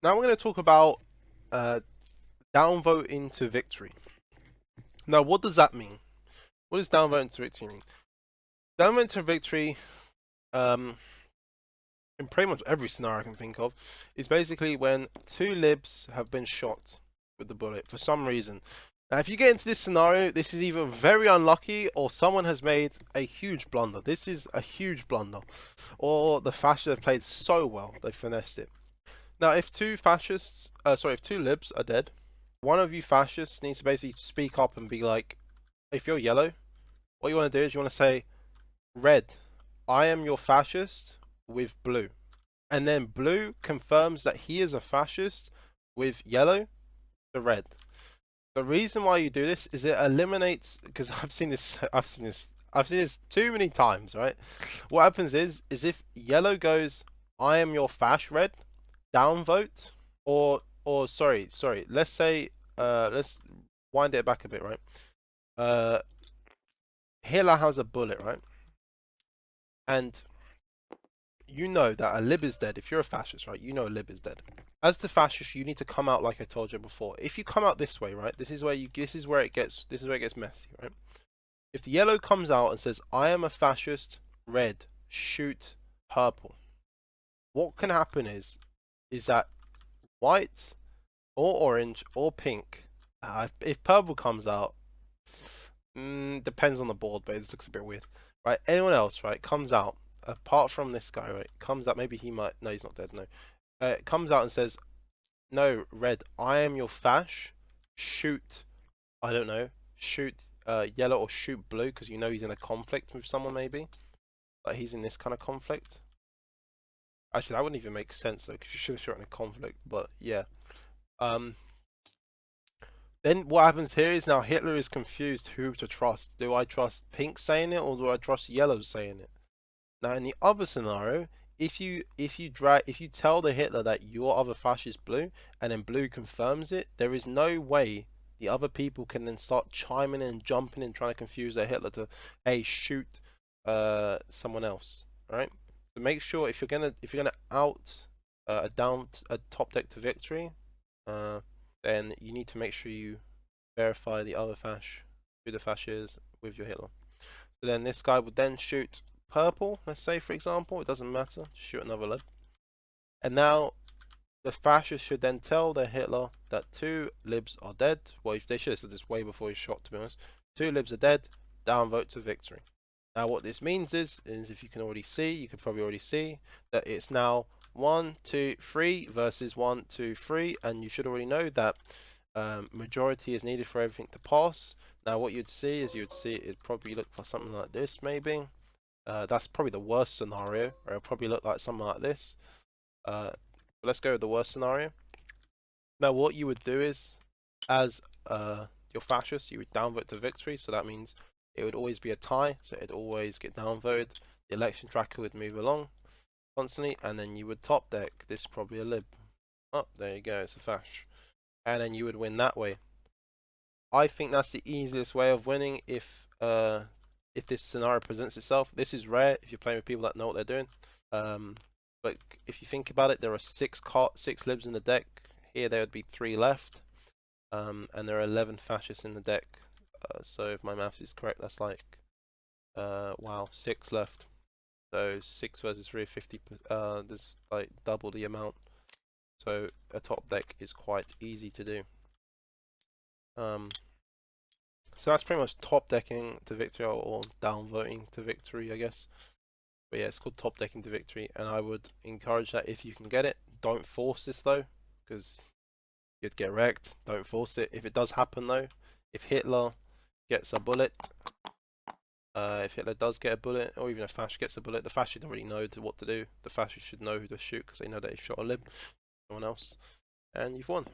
Now we're going to talk about downvote into victory. Now, what does that mean? What does downvote into victory mean? Downvote into victory, in pretty much every scenario I can think of, is basically when two libs have been shot with the bullet for some reason. Now, if you get into this scenario, this is either very unlucky or someone has made a huge blunder. This is a huge blunder. Or the fascists have played so well, they finessed it. Now, if two libs are dead, one of you fascists needs to basically speak up and be like, if you're yellow, what you want to do is you want to say, red, I am your fascist with blue. And then blue confirms that he is a fascist with yellow to red. The reason why you do this is it eliminates, because I've seen this too many times, right? What happens is if yellow goes, I am your fash red, downvote, or sorry, let's say let's wind it back a bit, right? Hitler has a bullet, right? And you know that a lib is dead. If you're a fascist, right, you know a lib is dead. As the fascist, you need to come out like I told you before. If you come out this way, right, this is where it gets messy, right? If the yellow comes out and says, I am a fascist, red, shoot purple, what can happen is that white or orange or pink, if purple comes out, depends on the board, but it looks a bit weird, right? Anyone else, right, comes out, apart from this guy, right, comes out, maybe he might, no, he's not dead, no. Comes out and says, no, red, I am your fash, shoot, I don't know, shoot yellow or shoot blue, because you know he's in a conflict with someone, maybe. Like he's in this kind of conflict. Actually, that wouldn't even make sense, though, because you should have shot in a conflict, but yeah. Then what happens here is now Hitler is confused who to trust. Do I trust pink saying it, or do I trust yellow saying it? Now, in the other scenario, if you tell the Hitler that your other fash is blue, and then blue confirms it, there is no way the other people can then start chiming in and jumping in, trying to confuse their Hitler to, hey, shoot someone else, right? So make sure if you're gonna out a top deck to victory, then you need to make sure you verify the other fash, who the fash is, with your Hitler. So then this guy would then shoot purple, let's say, for example, it doesn't matter, shoot another lib. And now the fascist should then tell the Hitler that two libs are dead. Well, they should have said this way before he shot, to be honest. Two libs are dead, downvote to victory. Now what this means is if you can already see, you can probably already see that it's now 1, 2, 3 versus 1, 2, 3, and you should already know that majority is needed for everything to pass. Now what you'd see is it probably look like something like this, maybe. That's probably the worst scenario, or it'll probably look like something like this. Let's go with the worst scenario. Now what you would do is, as your fascist, you would downvote to victory, so that means it would always be a tie, so it'd always get downvoted. The election tracker would move along constantly, and then you would top deck. This is probably a lib. Oh, there you go, it's a fash. And then you would win that way. I think that's the easiest way of winning if this scenario presents itself. This is rare if you're playing with people that know what they're doing. But if you think about it, there are six libs in the deck. Here there would be 3 left. And there are 11 fascists in the deck. So if my maths is correct, that's like, wow, 6 left. So 6 versus 3, 50, there's like double the amount. So a top deck is quite easy to do. So that's pretty much top decking to victory, or downvoting to victory, I guess. But yeah, it's called top decking to victory, and I would encourage that if you can get it. Don't force this though, because you'd get wrecked. Don't force it. If it does happen though, if Hitler gets a bullet, if Hitler does get a bullet, or even a fascist gets a bullet, the fascist already know what to do. The fascist should know who to shoot because they know that he shot a lib, someone else, and you've won.